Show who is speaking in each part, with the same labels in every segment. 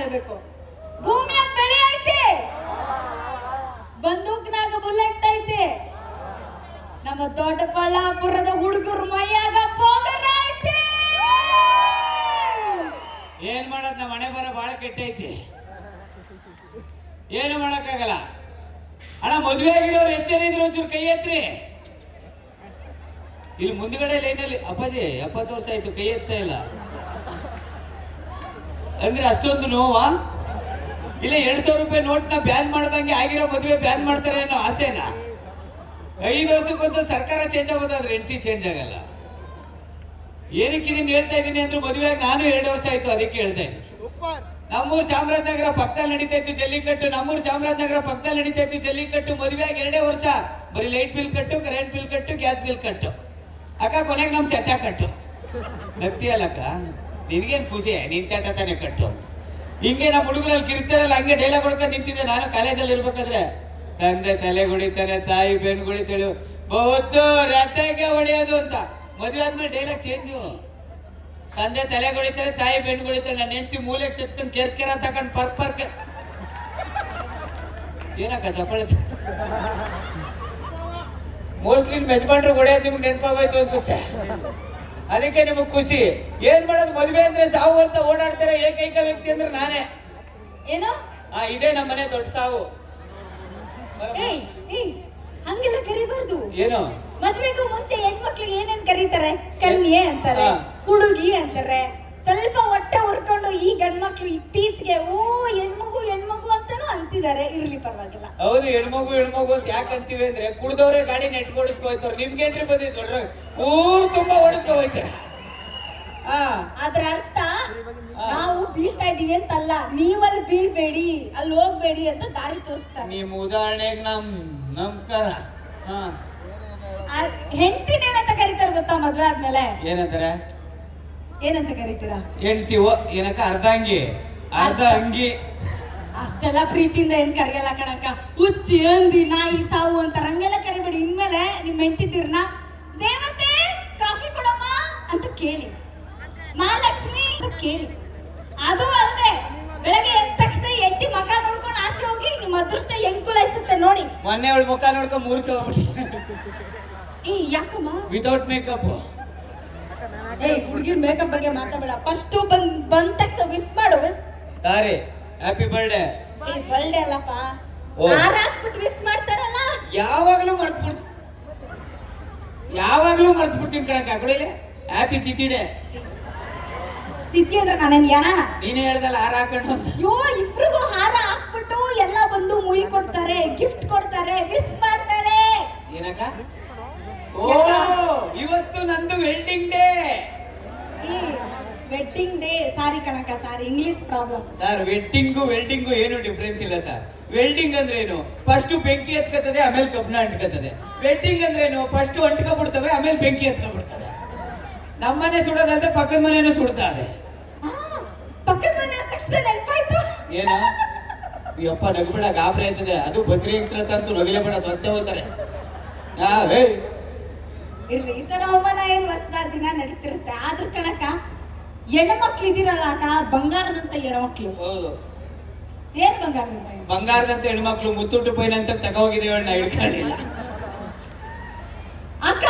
Speaker 1: ಹೇಳ್ಬೇಕು. ಭೂಮಿಯಾಗ ಬೆಳೆ ಐತಿ, ಬಂದೂಕ್ನಾಗ ಬುಲೆಟ್ ಐತಿ, ನಮ್ಮ ದೊಡ್ಡಬಳ್ಳಾಪುರದ ಹುಡುಗರು ಮೈಯಾಗ ಪೋಗರ ಐತಿ.
Speaker 2: ಏನ್ ಮಾಡದ್ ನಮ್ಮ ಮನೆ ಬರ ಬಾಳ ಕೆಟ್ಟೈತಿ, ಏನು ಮಾಡಕ್ಕಾಗಲ್ಲ. ಅಣ್ಣ ಮದುವೆ ಆಗಿರೋರು ಎಷ್ಟು ಜನ ಇದ್ರು ಒಂಚೂರು ಕೈ ಎತ್ರಿ. ಇಲ್ಲಿ ಮುಂದ್ಗಡೆ ಲೈನಲ್ಲಿ ಅಪ್ಪಾಜಿ 70 ವರ್ಷ ಆಯ್ತು ಕೈ ಎತ್ತಾ ಇಲ್ಲ ಅಂದ್ರೆ ಅಷ್ಟೊಂದು ನೋವಾ? ಇಲ್ಲ 2,000 ರೂಪಾಯಿ ನೋಟ್ನ ಬ್ಯಾನ್ ಮಾಡ್ದಂಗೆ ಆಗಿರೋ ಮದುವೆ ಬ್ಯಾನ್ ಮಾಡ್ತಾರೆ ಅನ್ನೋ ಆಸೆನಾ? 5 ವರ್ಷಕ್ಕೊಂದ್ಸಲ ಸರ್ಕಾರ ಚೇಂಜ್ ಆಗೋದಾದ್ರೆ ಹೆಂಡತಿ ಚೇಂಜ್ ಆಗಲ್ಲ. ಏನಕ್ಕೆ ಇದನ್ನ ಹೇಳ್ತಾ ಇದ್ದೀನಿ ಅಂದ್ರೆ ಮದುವೆಯಾಗಿ ನಾನು 2 ವರ್ಷ ಆಯ್ತು, ಅದಕ್ಕೆ ಹೇಳ್ತಾ ಇದ್ದೀನಿ. ನಮ್ಮೂರು ಚಾಮರಾಜನಗರ ಪಕ್ಕದಲ್ಲಿ ನಡೀತಾ ಇತ್ತು ಜಲ್ಲಿಕಟ್ಟು, ನಮ್ಮೂರು ಚಾಮರಾಜನಗರ ಪಕ್ಕದಲ್ಲಿ ನಡೀತಾ ಇತ್ತು ಜಲ್ಲಿಕಟ್ಟು. ಮದುವೆಯಾಗಿ 2 ವರ್ಷ ಬರೀ ಲೈಟ್ ಬಿಲ್ ಕಟ್ಟು, ಕರೆಂಟ್ ಬಿಲ್ ಕಟ್ಟು, ಗ್ಯಾಸ್ ಬಿಲ್ ಕಟ್ಟು. ಅಕ್ಕ ಕೊನೆಗೆ ನಮ್ ಚಟ ಕಟ್ಟು. ನಗ್ತೀಯಲ್ಲಕ್ಕ, ನಿನ್ಗೇನು ಖುಷಿ, ನೀನ್ ಚಟ ತಾನೇ ಕಟ್ಟು ಅಂತ. ಹಿಂಗೆ ನಮ್ಮ ಹುಡುಗರಲ್ಲಿ ಕಿರ್ತಾರಲ್ಲ, ಹಂಗೆ ಡೈಲಾಗ್ ಹೊಡ್ಕೊಂಡು ನಿಂತಿದ್ದೆ ನಾನು ಕಾಲೇಜಲ್ಲಿ ಇರ್ಬೇಕಾದ್ರೆ. ತಂದೆ ತಲೆ ಹೊಡಿತಾನೆ, ತಾಯಿ ಬೆನ್ನು ಹೊಡಿತಾಳೆ, ಬಹುತ್ತು ರಥಕ್ಕೆ ಹೊಡೆಯೋದು ಅಂತ. ಮದುವೆ ಆದ್ಮೇಲೆ ಡೈಲಾಗ್ ಚೇಂಜು. ತಂದೆ ತಲೆ ಹೊಡಿತಾರೆ, ತಾಯಿ ಬೆನ್ನು ಹೊಡಿತಾಳೆ, ನನ್ನ ಹೆಂಡತಿ ಮೂಲೆಗೆ ಸಚ್ಕೊಂಡು ಕೆರ್ಕೆರ ತಗೊಂಡು ಪರ್ಪರ್ಕೆ. ಏನಕ್ಕ ಚಪ್ಪಾಳೆ? ಮೋಸ್ಟ್ಲಿ ಮೆಜಮಾನ್ರು ಹೊಡೆಯೋದು ನಿಮ್ಗೆ ನೆನಪಾಗೋಯ್ತು ಅನ್ಸುತ್ತೆ, ಅದಕ್ಕೆ ನಿಮಗ್ ಖುಷಿ. ಏನ್ ಮಾಡೋದು, ಮದುವೆ ಅಂದ್ರೆ ಸಾವು ಅಂತ ಓಡಾಡ್ತಾರೆ ಏಕೈಕ ವ್ಯಕ್ತಿ ಅಂದ್ರೆ ನಾನೇ.
Speaker 1: ಏನು?
Speaker 2: ಇದೇ ನಮ್ಮ ಮನೆ ದೊಡ್ಡ ಸಾವು.
Speaker 1: ಹಂಗೆಲ್ಲ ಕರಿಬಾರ್ದು.
Speaker 2: ಏನು?
Speaker 1: ಮದ್ವೆಗೂ ಮುಂಚೆ ಹೆಣ್ಮಕ್ಳು ಏನೇನ್ ಕರೀತಾರೆ? ಕನ್ಯೆ ಅಂತಾರೆ, ಹುಡುಗಿ ಅಂತಾರೆ. ಸ್ವಲ್ಪ ಹೊಟ್ಟೆ ಉರ್ಕೊಂಡು ಈ ಗಂಡ್ಮಕ್ಳು ಇತ್ತೀಚೆಗೆ ಹೆಣ್ಮಗು ಹೆಣ್ಮಗು ಅಂತಾನು ಅಂತಿದ್ದಾರೆ. ಇರ್ಲಿ ಪರವಾಗಿಲ್ಲ.
Speaker 2: ಹೌದು, ಹೆಣ್ಮಗು ಹೆಣ್ಮಗು ಅಂತ ಯಾಕೆ ಅಂತೀವಿ ಅಂದ್ರೆ ಕುಡ್ದವ್ರೆ ಗಾಡಿ ನೆಟ್ಗೆ ಓಡಿಸ್ಕೋಯ್ತವ್ರು. ನಿಮ್ಗೇನ್ರಿ ಬಂದಿದ್ದು ದೊಡ್ಡ ಊರ್ ತುಂಬಾ ಓಡಿಸ್ಕೋಯ್ತಾರೆ.
Speaker 1: ಅದ್ರ ಅರ್ಥ ನಾವು ಬೀಳ್ತಾ ಇದೀವಿ ಅಂತಲ್ಲ, ನೀವಲ್ಲಿ ಬೀಳ್ಬೇಡಿ, ಅಲ್ಲಿ ಹೋಗ್ಬೇಡಿ ಅಂತ ದಾರಿ ತೋರಿಸ್ತಾರೆ.
Speaker 2: ನಿಮ್ ಉದಾಹರಣೆಗೆ ನಮಸ್ಕಾರ.
Speaker 1: ಹೆಂಡತಿನೇನಂತ ಕರೀತಾರೆ ಗೊತ್ತಾ ಮದ್ವೆ ಆದ್ಮೇಲೆ?
Speaker 2: ಏನಂತಾರೆ?
Speaker 1: ಏನಂತ ಕರೀತೀರಾ?
Speaker 2: ಹೆಂಡ್ತಿವೋ ಏನಕ್ಕ? ಅರ್ಧಂಗಿ, ಅರ್ಧ ಅಂಗಿ.
Speaker 1: ಅಷ್ಟೆಲ್ಲ ಪ್ರೀತಿಯಿಂದ ಏನ್ ಕರೆಯಲ್ಲ ಕಣಕ್ಕ. ಹುಚ್ಚಿ, ಹಂದಿ, ನಾಯಿ, ಸಾವು ಅಂತ ಹಂಗೆಲ್ಲ ಕರಿಬೇಡಿ. ಇನ್ಮೇಲೆ ನಿಮ್ ಹೆಂಡತಿರ್ನ ದೇವತೆ ಕಾಫಿ ಕೊಡಮ್ಮ ಅಂತ ಕೇಳಿ, ಮಹಾಲಕ್ಷ್ಮಿ ಅಂತ ಕೇಳಿ. ಅದು ಅಲ್ಲದೆ ಬೆಳಗ್ಗೆ ಎದ್ದ ತಕ್ಷಣ ಹೆಂಡತಿ ಮಗ ನೋಡ್ಕೊಂಡು ಆಚೆ ಹೋಗಿ ನಿಮ್ಮ ಅದೃಷ್ಟ ಹೆಂಗ್ ಕುಲಾಯಿಸುತ್ತೆ ನೋಡಿ.
Speaker 2: ಮೊನ್ನೆ ಅವಳ ಮುಖ ನೋಡ್ಕೊಂಡು ಮೂರ್ಛೋಗ್ಬಿಟ್ಟು.
Speaker 1: ಯಾಕಮ್ಮ?
Speaker 2: Without makeup.
Speaker 1: ಹುಡುಗಿರ್ ಮೇಕಪ್ ಬಗ್ಗೆ ಮಾತಾಡಬೇಡ. ಫಸ್ಟ್ ಬಂದ ತಕ್ಷಣ ವಿಶ್ ಮಾಡು.
Speaker 2: ಸಾರಿ, ಹ್ಯಾಪಿ ಬರ್ಡೇ.
Speaker 1: ಬರ್ಡೇ ಅಲ್ಲಪ್ಪ, ಹಾರ ಹಾಕ್ಬಿಟ್ಟು ವಿಶ್ ಮಾಡ್ತಾರಲ್ಲ. ಯಾವಾಗ್ಲೂ
Speaker 2: ಮರ್ತು ಬಿಡ್ತೀನಿ ಕಣಕ್ಕ. ಕೊಡಿಲೆ ಹ್ಯಾಪಿ ತಿಥಿ ಡೇ.
Speaker 1: ತಿಥಿ ಅಂದ್ರೆ ನಾನೇನ್ ಯಾಣ?
Speaker 2: ನೀನೇ ಹೇಳ್ದಲ್ಲ ಹಾರ ಹಾಕೊಂಡು ಅಂತ.
Speaker 1: ಇಬ್ರಿಗೂ ಹಾರ ಹಾಕ್ಬಿಟ್ಟು ಎಲ್ಲ ಬಂದು ಮುಯಿ ಕೊಡ್ತಾರೆ, ಗಿಫ್ಟ್ ಕೊಡ್ತಾರೆ, ವಿಶ್ ಮಾಡ್ತಾರೆ.
Speaker 2: ಏನಕ್ಕ? ಓ, ಇವತ್ತು ನಂದು wedding day.
Speaker 1: Wedding day. Sorry ಕಣಕ್ಕ, sorry, English problem.
Speaker 2: Sir, wedding ಏನು ಡಿಫ್ರೆನ್ಸ್ ಇಲ್ಲ ಸರ್. ವೆಲ್ಡಿಂಗ್ ಅಂದ್ರೆ ಏನು? ಫಸ್ಟ್ ಬೆಂಕಿ ಎತ್ಕತ್ತದೆ, ಆಮೇಲೆ ಕಬ್ಬನ ಅಂಟ್ಕತ್ತದೆ. ವೆಡ್ಡಿಂಗ್ ಅಂದ್ರೆ ಏನು? ಫಸ್ಟ್ ಅಂಟ್ಕೊಬಿಡ್ತವೆ, ಆಮೇಲೆ ಬೆಂಕಿ ಎತ್ಕೊಬಿಡ್ತವೆ. ನಮ್ಮನೆ ಸುಡೋದಂದ್ರೆ ಪಕ್ಕದ ಮನೆನೂ ಸುಡ್ತಾರೆ.
Speaker 1: ಪಕ್ಕದ ಮನೆ ಅಂದ ತಕ್ಷಣ ನೆನಪಾಯ್ತು.
Speaker 2: ಏನು? ಯಪ್ಪ ನಗಬೇಡ, ಗಾಬರಿ ಆಯ್ತದೆ. ಅದು ಬಸರಿ ಹೆಂಗ್ಸ್ರತಂತೂ ನಗಲೇ ಬೇಡ, ತೊತ್ತೆ ಹೋಗ್ತಾರೆ.
Speaker 1: ಇರ್ಲಿ, ಈ ತರ ಅವಮಾನ ಏನ್ ಹೊಸದ ದಿನ ನಡೀತಿರುತ್ತೆ. ಆದ್ರೂ ಕಣಕ್ಕ, ಹೆಣ್ಮಕ್ಳು ಇದಿರಲ್ಲ ಅಕ್ಕ, ಬಂಗಾರದಂತ ಹೆಣ್ಮಕ್ಳು.
Speaker 2: ಹೌದು.
Speaker 1: ಏನ್ ಬಂಗಾರದಂತ?
Speaker 2: ಬಂಗಾರದಂತ ಹೆಣ್ಮಕ್ಳು ಮುತ್ತೂಟು ಫೈನಾನ್ಸ್ ತಗೋಗಿದ್ದೇವೆ, ನಾ ಹಿಡ್ಕೊಳ್ಳಿಲ್ಲ.
Speaker 1: ಅಕ್ಕ,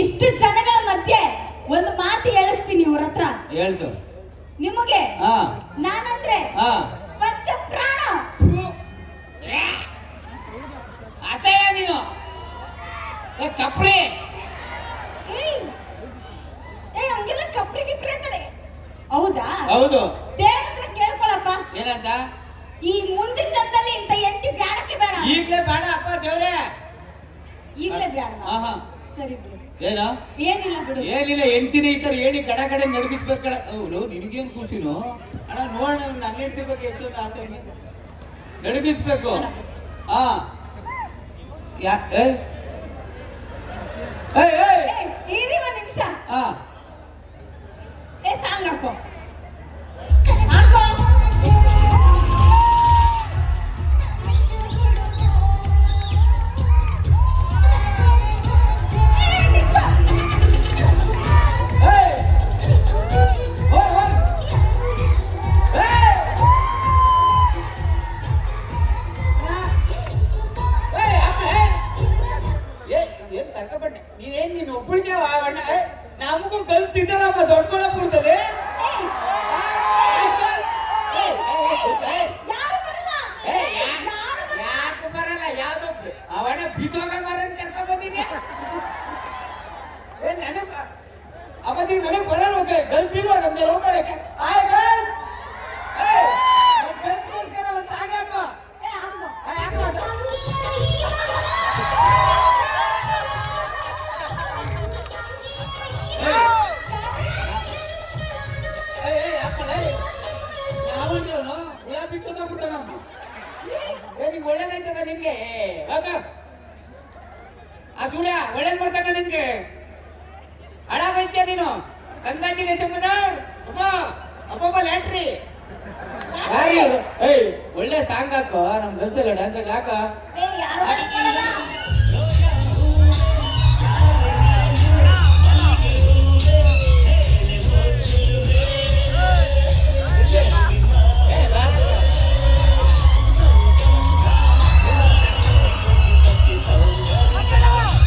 Speaker 1: ಇಷ್ಟು ಜನಗಳ ಮಧ್ಯೆ ಒಂದು ಮಾತು ಹೇಳಿಸ್ತೀನಿ ಇವ್ರ ಹತ್ರ.
Speaker 2: ಹೇಳ್ತು.
Speaker 1: ನಿಮಗೆ ನಾನಂದ್ರೆ ಪಂಚ ಪ್ರಾಣ.
Speaker 2: ಆಚೆಯ ನೀನು ಕಪ್ರಿ.
Speaker 1: ಹಂಗೆಲ್ಲ ಕಪ್ರಿ ಗಿಪ್ರಿ ಅಂತಾನೆ. ಹೌದಾ?
Speaker 2: ಹೌದು.
Speaker 1: ದೇವ್ರ ಹತ್ರ ಕೇಳ್ಕೊಳಪ್ಪ.
Speaker 2: ಏನಂತ?
Speaker 1: ಈ ಮುಂದಿನ ಜನ್ಮದಲ್ಲಿ ಇಂತ ಎಂಟಿ ಬ್ಯಾಡಕ್ಕೆ ಬೇಡ.
Speaker 2: ಈಗ್ಲೇ ಬೇಡ ಅಪ್ಪ ದೇವ್ರೆ.
Speaker 1: ಈಗ್ಲೇ ಬೇಡ. ಸರಿ ಬಿಡು.
Speaker 2: ಏನ?
Speaker 1: ಏನಿಲ್ಲ ಬಿಡು.
Speaker 2: ಏನಿಲ್ಲ, ಹೆಂಡ್ತಿನೇ ಈ ತರ ಹೇಳಿ ಕಡೆ ಕಡೆ ನಡಗಿಸ್ಬೇಕು ಕಡ. ಅವಳು ನಿನಗೇನು ಖುಷಿನೋ ಅಣ್ಣ? ನೋಡ, ನನ್ನ ಹೆಂಡ್ತಿ ಬಗ್ಗೆ ಎಷ್ಟೊಂದು ಆಸೆ ನಡಗಿಸ್ಬೇಕು.
Speaker 1: ಇರಿ ಒಂದ್ ನಿಮಿಷ. ಸಾಂಗ್ ಹಾಕೋ.
Speaker 2: ಬಿಚ್ಚೋದಾಗ್ಬಿಡ್ತಾನ ನಿಂಗೆ ಒಳ್ಳೇದಾಯ್ತದ ನಿನ್ಗೆ ಆಗ ಆ ಸೂರ್ಯ ಒಳ್ಳೇದ್ ಮಾಡ್ತಾನ ನಿನ್ಗೆ ಹಾಳಾಗೋಯ್ತೀಯ ನೀನು ಕಂಗ್ರಾಚುಲೇಷನ್ ಅಪ್ಪ ಅಪ್ಪಪ್ಪ ಲ್ಯಾಟ್ರಿ ಏಯ್ ಒಳ್ಳೆ ಸಾಂಗ್ ಹಾಕೋ ನಮ್ ಗಲ್ಸಲ್ಲ ಡ್ಯಾನ್ಸ್ ಹಾಕ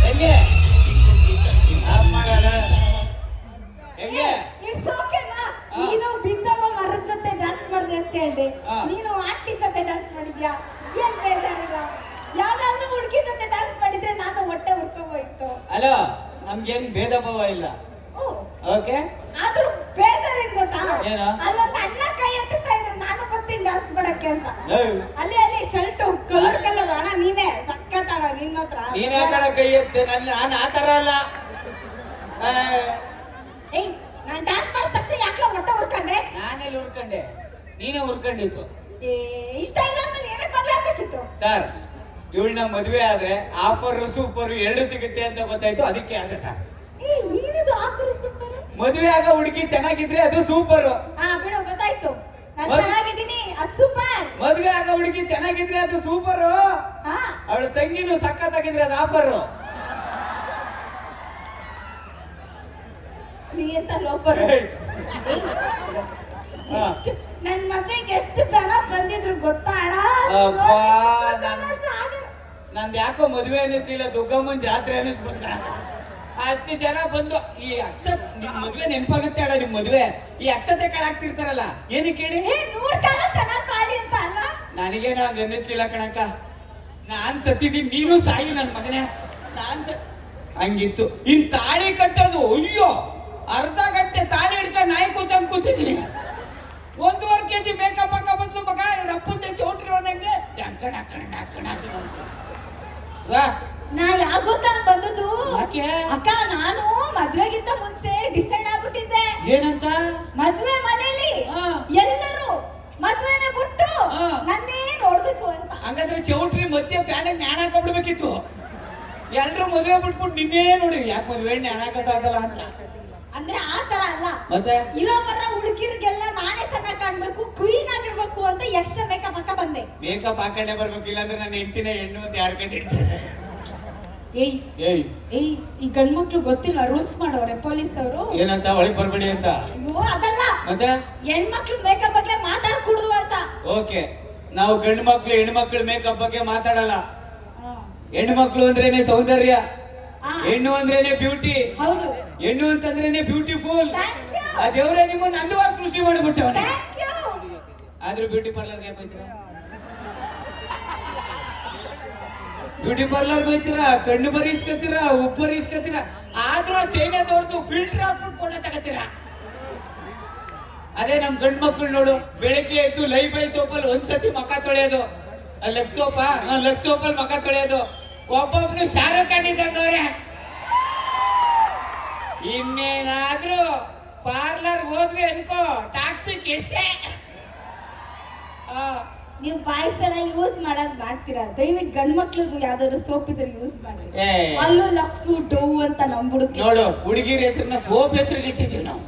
Speaker 2: ಹೆಂಗೆ ಹೆಂಗೆ
Speaker 1: ನೀನು ಬಿದ್ದವ ಮರದ ಜೊತೆ ಡ್ಯಾನ್ಸ್ ಮಾಡಿದೆ ಅಂತ ಹೇಳ್ದೆ ನೀನು ಆಂಟಿ ಜೊತೆ ಡ್ಯಾನ್ಸ್ ಮಾಡಿದ್ಯಾ ಏನ್ ಬೇಜಾರಿಲ್ಲ ಯಾವ್ದಾದ್ರು ಹುಡುಗಿ ಜೊತೆ ಡ್ಯಾನ್ಸ್ ಮಾಡಿದ್ರೆ ನಾನು ಹೊಟ್ಟೆ ಹುರ್ಕೋಬೋಯ್ತು
Speaker 2: ಅಲೋ ನಮ್ಗೇನ್ ಭೇದ ಭಾವ ಇಲ್ಲ ಓಕೆ
Speaker 1: ಆದ್ರೂ ಬೇಜಾರೇನ್ ಗೊತ್ತಾ
Speaker 2: ಏನು?
Speaker 1: ಅಲ್ಲೊಂದು ಅಣ್ಣ ಕೈ ಎತ್ತುತ್ತಾ ಇದ್ರು ನಾನು ಬರ್ತೀನಿ ಡ್ಯಾನ್ಸ್ ಮಾಡಕ್ಕೆ ಅಂತ
Speaker 2: ಏಯ್,
Speaker 1: ಅಲ್ಲಿ ಶರ್ಟು ಕಲರ್ ಕಲರ್ ಅಣ್ಣ ನೀನೇ ಸಕ್ಕತ್ತಾಳ ನಿನ್ನ ಹತ್ರ
Speaker 2: ನೀನ್ ಯಾಕಡ ಕೈ ಎತ್ತೆ ನಾನು ಆ ತರ ಅಲ್ಲ
Speaker 1: ಏಯ್ ನಾನ್ ಡ್ಯಾನ್ಸ್ ಮಾಡಿದ ತಕ್ಷಣ ಯಾಕೆ ಹೊಟ್ಟೆ ಹುರ್ಕೊಂಡೆ
Speaker 2: ನಾನೆಲ್ಲಿ ಹುರ್ಕೊಂಡೆ ನೀನೇ ಹುರ್ಕೊಂಡಿತ್ತು
Speaker 1: ಏ ಇಷ್ಟ ಇಲ್ಲ ಅಂದ್ರೆ ಏನಕ್ಕೆ ಮದ್ವೆ ಆಗ್ಬೇಕಿತ್ತು
Speaker 2: ಸರ್ ಇವಳನ್ನ ಮದುವೆ ಆದ್ರೆ ಆಫರ್ ಸೂಪರ್ ಎರಡು ಸಿಗುತ್ತೆ ಅಂತ ಗೊತ್ತಾಯ್ತು ಅದಕ್ಕೆ ಆದ್ರೆ ಸರ್
Speaker 1: ಏ ಏನಿದು ಆಫರ್ ಸೂಪರ್
Speaker 2: ಮದುವೆ ಆಗೋ ಹುಡುಗಿ ಚೆನ್ನಾಗಿದ್ರೆ ಅದು ಸೂಪರ್
Speaker 1: ಬಿಡು ಗೊತ್ತಾಯ್ತು ನಾನು
Speaker 2: ಮದ್ವೆ-
Speaker 1: ಚೆನ್ನಾಗಿದ್ದೀನಿ ಅದು ಸೂಪರ್
Speaker 2: ಮದುವೆ ಆಗೋ ಹುಡುಗಿ ಚೆನ್ನಾಗಿದ್ರೆ ಅದು ಸೂಪರ್
Speaker 1: ಹಾ
Speaker 2: ಅವಳ ತಂಗಿನೂ ಸಖತ್ತಾಗಿದ್ರೆ ಅದು ಆಫರ್
Speaker 1: ನೀ ಎಂತ ಲೋಕರು ಎಷ್ಟು ನನ್ ಮದ್ವೆಗೆ ಎಷ್ಟು ಜನ ಬಂದಿದ್ರು ಗೊತ್ತಾ ಅಣ್ಣ?
Speaker 2: ಅಬ್ಬಾ,
Speaker 1: ಎಷ್ಟು ಜನ
Speaker 2: ನನ್-
Speaker 1: ಸಾಗರ.
Speaker 2: ನಂದು ಯಾಕೋ ಮದುವೆ ಅನ್ನಿಸ್ಲಿಲ್ಲ ದುರ್ಗಮ್ಮನ್ ಜಾತ್ರೆ ಅನ್ನಿಸ್ಬಿಡ್ತ ಅಷ್ಟು ಜನ ಬಂದು ಈ ಅಕ್ಷತ್ ನಿಮ್ ಮದ್ವೆ ನೆನಪಾಗುತ್ತೆ ಅಣ್ಣ ನಿಮ್ ಮದ್ವೆ ಈ ಅಕ್ಷತೆ ಕಾಳಾಗ್ತಿರ್ತಾರಲ್ಲ ಏನಕ್ಕೆ ಹೇಳಿ
Speaker 1: ಏ 100 ಕಾಲ ಚೆನ್ನಾಗಿ ಮಾಡಿ ಅಂತ ಅಲ್ಲ
Speaker 2: ನನಗೇನು ಹಂಗ ಅನ್ನಿಸ್ಲಿಲ್ಲ ಕಣಕ್ಕ ನಾನ್ ಸತ್ತಿದ್ದೀನಿ ನೀನು ಸಾಯಿ ನನ್ ಮಗನೇ ಹಂಗಿತ್ತು ಇನ್ ತಾಳಿ ಕಟ್ಟೋದು ಅಯ್ಯೋ ಅರ್ಧ ಗಂಟೆ ತಾಳಿ ಹಿಡ್ಕೊಂಡು ನಾಯಿ ಕೂತಂಗ್ ಕೂತಿದ್ದೀನಿ 1.5 kg ಮೇಕಪ್ ಹಾಕ ಬಂದು ಮಗ ಇವ್ರ ಅಪ್ಪಂದೆ ಚೌಟ್ರಿ ಒಂದಂಗೆ
Speaker 1: ನಾ ಯಾಕೆ ಗೊತ್ತಾ ಬಂದದ್ದು
Speaker 2: ಯಾಕೆ
Speaker 1: ಅಕ್ಕ ನಾನು ಮದ್ವೆಗಿಂತ ಮುಂಚೆ ಡಿಸೈಡ್ ಆಗ್ಬಿಟ್ಟಿದ್ದೆ
Speaker 2: ಏನಂತ
Speaker 1: ಮದ್ವೆ ಮನೇಲಿ
Speaker 2: ಹಾ.
Speaker 1: ಎಲ್ಲರೂ ಮದ್ವೆನೆ ಬಿಟ್ಟು
Speaker 2: ಹಾ.
Speaker 1: ನನ್ನೇ ನೋಡ್ಬೇಕು ಅಂತ
Speaker 2: ಹಂಗಂದ್ರೆ ಚೌಟ್ರಿ ಮಧ್ಯೆ ಫ್ಯಾನ್ ನ್ಯಾಣ ಹಾಕೊಂಡ್ಬಿಡ್ಬೇಕಿತ್ತು ಎಲ್ರು ಮದುವೆ ಬಿಟ್ಬಿಟ್ಟು ನಿನ್ನೇ ನೋಡಿ ಯಾಕೆ ಮದುವೆ ನ್ಯಾಣ ಹಾಕತ್ತಾಗಲ್ಲ ಅಂತ
Speaker 1: ಅಂದ್ರೆ ಆ ತರ ಅಲ್ಲ
Speaker 2: ಮತ್ತೆ
Speaker 1: ಇರೋ ಬರ ಹುಡುಗಿರ್ಗೆಲ್ಲ ನಾನೇ ಚೆನ್ನಾಗಿ ಕಾಣ್ಬೇಕು ಕ್ವೀನ್ ಆಗಿರ್ಬೇಕು ಅಂತ ಎಕ್ಸ್ಟ್ರಾ ಮೇಕಪ್ ಹಾಕ ಬಂದೆ
Speaker 2: ಮೇಕಪ್ ಹಾಕೊಂಡೇ ಬರ್ಬೇಕು ಇಲ್ಲಾಂದ್ರೆ ನನ್ನ ಹೆಂಡ್ತಿನ ಹೆಣ್ಣು ಅಂತ ಯಾರು ಕಂಡಿಡ್ತಾರೆ
Speaker 1: ಏಯ್
Speaker 2: ಏಯ್
Speaker 1: ಏಯ್ ಈ ಗಂಡ್ ಮಕ್ಳು ಗೊತ್ತಿಲ್ಲ ರೂಲ್ಸ್ ಮಾಡೋರೆ ಪೊಲೀಸ್ ಅವರು
Speaker 2: ಏನಂತ ಒಳಗೆ ಬರ್ಬೇಡಿ ಅಂತ
Speaker 1: ಅದಲ್ಲ
Speaker 2: ಮತ್ತೆ
Speaker 1: ಹೆಣ್ಮಕ್ಳು ಮೇಕಪ್ ಬಗ್ಗೆ ಮಾತಾಡ್ಕೂಡ್ದು ಅಂತ
Speaker 2: ಓಕೆ ನಾವು ಗಂಡು ಮಕ್ಳು ಹೆಣ್ಮಕ್ಳು ಮೇಕಪ್ ಬಗ್ಗೆ ಮಾತಾಡಲ್ಲ ಹೆಣ್ಣು ಮಕ್ಳು ಅಂದ್ರೇನೆ ಸೌಂದರ್ಯ
Speaker 1: ಹಾ.
Speaker 2: ಹೆಣ್ಣು ಅಂದ್ರೇನೆ ಬ್ಯೂಟಿ
Speaker 1: ಹೌದು
Speaker 2: ಹೆಣ್ಣು ಅಂತಂದ್ರೇನೆ ಬ್ಯೂಟಿಫುಲ್
Speaker 1: ಥ್ಯಾಂಕ್ ಯು
Speaker 2: ಆ ದೇವ್ರೆ ನಿಮ್ಮನ್ನ ಅಂದವಾಗಿ ಸೃಷ್ಟಿ ಮಾಡಿಬಿಟ್ಟವನೆ
Speaker 1: ಥ್ಯಾಂಕ್ ಯು
Speaker 2: ಆದ್ರೂ ಬ್ಯೂಟಿ ಪಾರ್ಲರ್ಗೆ ಯಾಕೆ ಹೋಯ್ತೀರಾ ಬ್ಯೂಟಿ ಪಾರ್ಲರ್ ಹೋಯ್ತೀರಾ ಕಣ್ಣು ಬರೀಸ್ಕೊತೀರಾ ಉಪ್ಪು ಬರೀಸ್ಕೊತೀರಾ ಆದ್ರೂ ಆ ಚೈನಾ ತೋರ್ದು ಫಿಲ್ಟರ್ ಹಾಕ್ಬಿಟ್ಟು ಫೋಟೋ ತಗೋತೀರಾ ಅದೇ ನಮ್ ಗಂಡ್ ಮಕ್ಳು ನೋಡು ಬೆಳಿಗ್ಗೆ ಎದ್ದು ಲೈಫ್ ಬೈ ಸೋಪಲ್ಲಿ ಒಂದ್ಸತಿ ಮಕ ತೊಳೆಯೋದು ಲಕ್ಸ್ ಸೋಪಲ್ಲಿ ಮಕ ತೊಳೆಯೋದು ಒಬ್ಬೊಬ್ನು ಶಾರುಖ್ ಖಾನ್ ಇದ್ದಂಗವ್ರೆ ಇನ್ನೇನಾದ್ರೂ ಪಾರ್ಲರ್ ಹೋದ್ವಿ ಅನ್ಕೋ ಟಾಕ್ಸಿಕ್ ಎಸೆ
Speaker 1: ನೀವು ಬಾಯ್ಸ್ ಎಲ್ಲ ಯೂಸ್ ಮಾಡೋದ್ ಮಾಡ್ತೀರಾ ದಯವಿಟ್ಟು ಗಂಡ್ ಮಕ್ಳದು ಯಾವ್ದಾದ್ರು ಸೋಪ್ ಇದ್ರೆ ಯೂಸ್ ಮಾಡಿ
Speaker 2: ಏ.
Speaker 1: ಅಲ್ಲೂ ಲಕ್ಸು ಡವ್ ಅಂತ ನಂಬುಡುತ್ತೆ
Speaker 2: ನೋಡು ಹುಡುಗಿರ ಹೆಸರನ್ನ ಸೋಪ್ ಹೆಸರಿಗೆ ಇಟ್ಟಿದೀವಿ ನಾವು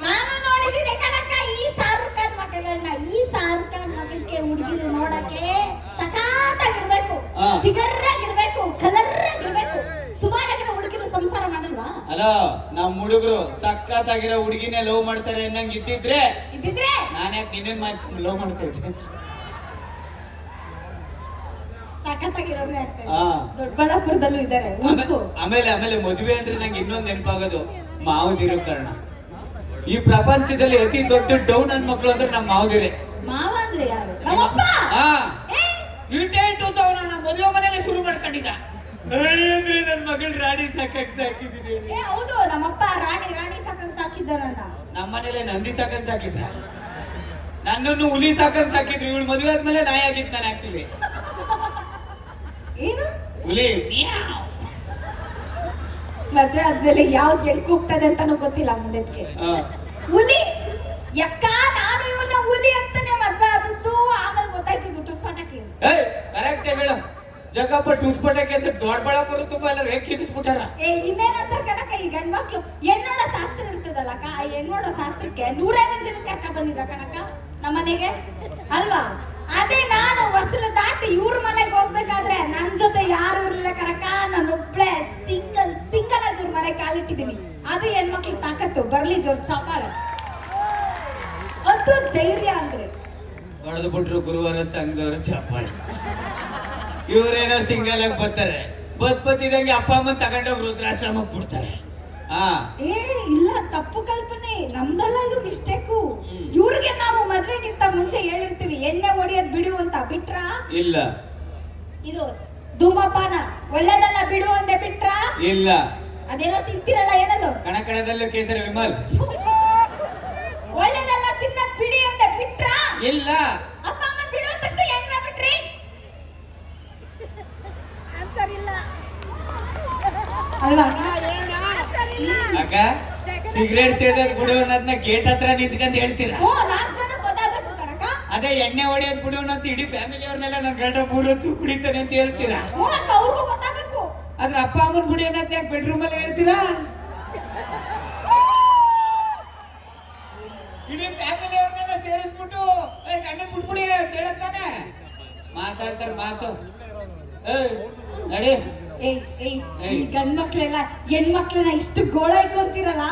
Speaker 1: ನಾನು ನೋಡಿದ್ದೀನಿ ಕಣಕ್ಕ ಈ ಶಾರುಖ್ ಖಾನ್ ಮಕ್ಕಳನ್ನ ಈ ಶಾರುಖ್ ಖಾನ್ ಮಗಕ್ಕೆ ಹುಡುಗಿರು ನೋಡಕ್ಕೆ ಸಖತ್ತಾಗಿರ್ಬೇಕು
Speaker 2: ಹಾ.
Speaker 1: ಫಿಗರ್ ಆಗಿರ್ಬೇಕು ಕಲರ್ ಆಗಿರ್ಬೇಕು ಸುಮಾರಾಗಿರೋ ಹುಡುಗಿರು ಸಂಸಾರ ಮಾಡಲ್ವಾ
Speaker 2: ಅಲೋ ನಮ್ ಹುಡುಗರು ಸಖತ್ತಾಗಿರೋ ಹುಡುಗಿನೇ ಲವ್ ಮಾಡ್ತಾರೆ ಅನ್ನಂಗ್ ಇದ್ದಿದ್ರೆ
Speaker 1: ಇದ್ದಿದ್ರೆ
Speaker 2: ನಾನ್ಯಾಕೆ ನಿನ್ನ ಲವ್ ಮಾಡ್ತಾ ಇದ್ದೆ
Speaker 1: ಸಖತ್ತಾಗಿರೋನೇ ಆಗ್ತಾರೆ
Speaker 2: ಹಾ.
Speaker 1: ದೊಡ್ಡಬಳ್ಳಾಪುರದಲ್ಲೂ ಇದ್ದಾರೆ
Speaker 2: ಆಮೇಲೆ ಆಮೇಲೆ ಮದುವೆ ಅಂದ್ರೆ ನಂಗೆ ಇನ್ನೊಂದು ನೆನಪಾಗೋದು ಮಾವದಿರೋ ಕಾರಣ ಈ ಪ್ರಪಂಚದಲ್ಲಿ ಅತಿ ದೊಡ್ಡ ಡೌನ್ ನನ್ ಮಕ್ಳು ಅಂದ್ರೆ ನಮ್ಮ ಮಾವದಿರೇ
Speaker 1: ಮಾವ ಅಂದ್ರೆ ಯಾರು ನಮ್ಮಪ್ಪ
Speaker 2: ಹಾ
Speaker 1: ಏ,
Speaker 2: ಇಟ್ಟೇಟು ನಮ್ಮ ಮದುವೆ ಮನೇಲೆ ಶುರು ಮಾಡ್ಕೊಂಡಿದ್ದ ಅಂದ್ರೆ ನನ್ ಮಗಳು ರಾಣಿ ಸಾಕಕ್ ಸಾಕಿದೀನಿ
Speaker 1: ಏ ಹೌದು ನಮ್ಮಪ್ಪ ರಾಣಿ ರಾಣಿ ಸಾಕಂಗ್ ಸಾಕಿದ್ದ ನನ್ನ
Speaker 2: ನಮ್ಮ ಮನೇಲೆ ನಂದಿ ಸಾಕಂಗ್ ಸಾಕಿದ್ರ ನನ್ನನ್ನು ಹುಲಿ ಸಾಕಂಗ್ ಸಾಕಿದ್ರು ಇವಳು ಮದುವೆ ಆದ್ಮೇಲೆ ನಾಯಿ ಆಗಿತ್ತು ನಾನು ಆಕ್ಚುಲಿ
Speaker 1: ಏನು
Speaker 2: ಹುಲಿ
Speaker 1: ಮದ್ವೆ ಆದ್ಮೇಲೆ ಯಾವ್ದು ಹೆಂಗ್ ಕೂಗ್ತದೆ ಅಂತಾನು ಗೊತ್ತಿಲ್ಲ ಮುಂದಕ್ಕೆ
Speaker 2: ಹಾ.
Speaker 1: ಹುಲಿ ಯಕ್ಕ ನಾನು ಇವನ್ನ ಹುಲಿ ಅಂತ
Speaker 2: ಯಾಕಪ್ಪ ಟೂಸ್ಪಟಕ್ಕೆ ಅಂತ ದೊಡ್ಡಬಳ್ಳಾಪುರ ತುಂಬಾ ಎಲ್ಲ ರೇಖೆ ಇರಿಸ್ಬಿಟ್ಟಾರ.
Speaker 1: ಇನ್ನೇನಂತಾರ ಕಣಕ್ಕ ಈ ಗಂಡ್ ಮಕ್ಳು ಹೆಣ್ಣೋಡ ಶಾಸ್ತ್ರ ಇರ್ತದಲ್ಲಕ್ಕ, ಆ ಹೆಣ್ಣೋಡ ಶಾಸ್ತ್ರಕ್ಕೆ 150 ಜನ ಕರ್ಕ ಬಂದಿದ್ರ ಕಣಕ್ಕ ನಮ್ಮನೆಗೆ ಅಲ್ವಾ. ಅದೇ ನಾನು ಹೊಸಲು ದಾಟಿ ಇವ್ರ ಮನೆಗೆ ಹೋಗ್ಬೇಕಾದ್ರೆ ನನ್ ಜೊತೆ ಯಾರು ಇರ್ಲಿಲ್ಲ ಕಣಕ್ಕ, ನಾನು ಒಬ್ಳೆ ಸಿಂಗಲ್ ಆಗಿ ಇವ್ರ ಮನೆ ಕಾಲಿಟ್ಟಿದ್ದೀನಿ. ಅದು ಹೆಣ್ಮಕ್ಳು ತಾಕತ್ತು, ಬರ್ಲಿ ಜೋರ್ ಚಾಪಾಳ, ಅದು ಧೈರ್ಯ ಅಂದ್ರೆ.
Speaker 2: ಹೊಡೆದು ಬಿಟ್ರು ಗುರುವಾರ ಸಂಘದವ್ರ ಚಪ್ಪಾಳೆ. ಇವ್ರೇನೋ ಸಿಂಗಲ್ ಆಗಿ ಬರ್ತಾರೆ, ಬತ್ತಿದಂಗೆ ಅಪ್ಪ ಅಮ್ಮನ್ ತಗೊಂಡೋಗಿ ರುದ್ರಾಶ್ರಮಕ್ಕೆ ಬಿಡ್ತಾರೆ.
Speaker 1: ಇಲ್ಲ, ತಪ್ಪು ಕಲ್ಪನೆ ನಮ್ದಲ್ಲ, ಇದು ಮಿಸ್ಟೇಕು. ಇವ್ರಿಗೆ ನಾವು ಮದ್ವೆಗಿಂತ ಮುಂಚೆ ಹೇಳಿರ್ತೀವಿ ಎಣ್ಣೆ ಹೊಡಿಯೋದ್ ಬಿಡು ಅಂತ, ಬಿಟ್ರ
Speaker 2: ಇಲ್ಲ.
Speaker 1: ಇದು ಧೂಮಪಾನ ಒಳ್ಳೇದಲ್ಲ ಬಿಡು ಅಂದೆ, ಬಿಟ್ರ
Speaker 2: ಇಲ್ಲ.
Speaker 1: ಅದೇನೋ ತಿಂತಿರಲ್ಲ, ಏನದು
Speaker 2: ಕಣಕಣದಲ್ಲೂ ಕೇಸರಿ ವಿಮಲ್,
Speaker 1: ಒಳ್ಳೇದಲ್ಲ ತಿನ್ನಕ್ ಬಿಡಿ ಅಂದೆ, ಬಿಟ್ರ
Speaker 2: ಇಲ್ಲ.
Speaker 1: ಅಪ್ಪ ಅಮ್ಮ ಬಿಡು ಅಂದ ತಕ್ಷಣ ಹೆಂಗ್ ಬಿಟ್ರಿ? ಅಲ್ವಾ
Speaker 2: ಅಕ್ಕ, ಸಿಗರೇಟ್ ಸೇದೋದ್ ಬಿಡು ಅನ್ನೋದನ್ನ ಗೇಟ್ ಹತ್ರ ನಿಂತ್ಕೊಂಡ್ ಹೇಳ್ತೀರಾ? ಅದೇ ಎಣ್ಣೆ ಹೊಡೆಯೋದ್ ಬಿಡು ಅನ್ನೋದು ಇಡೀ ಫ್ಯಾಮಿಲಿ ಅವ್ರನ್ನೆಲ್ಲ ನನ್ ಗಂಡ 3 ಹೊತ್ತು ಕುಡಿತಾನೆ ಅಂತ ಹೇಳ್ತೀರಾ? ಅದ್ರ ಅಪ್ಪ ಅಮ್ಮನ್ ಬಿಡಿ ಅನ್ನೋದ್ ಯಾಕೆ ಬೆಡ್ರೂಮ್ ಅಲ್ಲಿ ಹೇಳ್ತೀರಾ? ಇಡೀ ಫ್ಯಾಮಿಲಿ ಅವ್ರನ್ನೆಲ್ಲ ಸೇರಿಸ್ಬಿಟ್ಟು ಗಂಡ ಬಿಟ್ಬಿಡಿ ಅಂತ ಹೇಳತ್ತಾನೆ ಮಾತಾಡ್ತಾರ ಮಾತು. ನಡಿ.
Speaker 1: ಈ ಗಂಡ್ ಮಕ್ಳೆಲ್ಲ ಹೆಣ್ಮಕ್ಳನ್ನ ಇಷ್ಟು ಗೋಳ ಇಕ್ಕೊಂತೀರಲ್ಲ.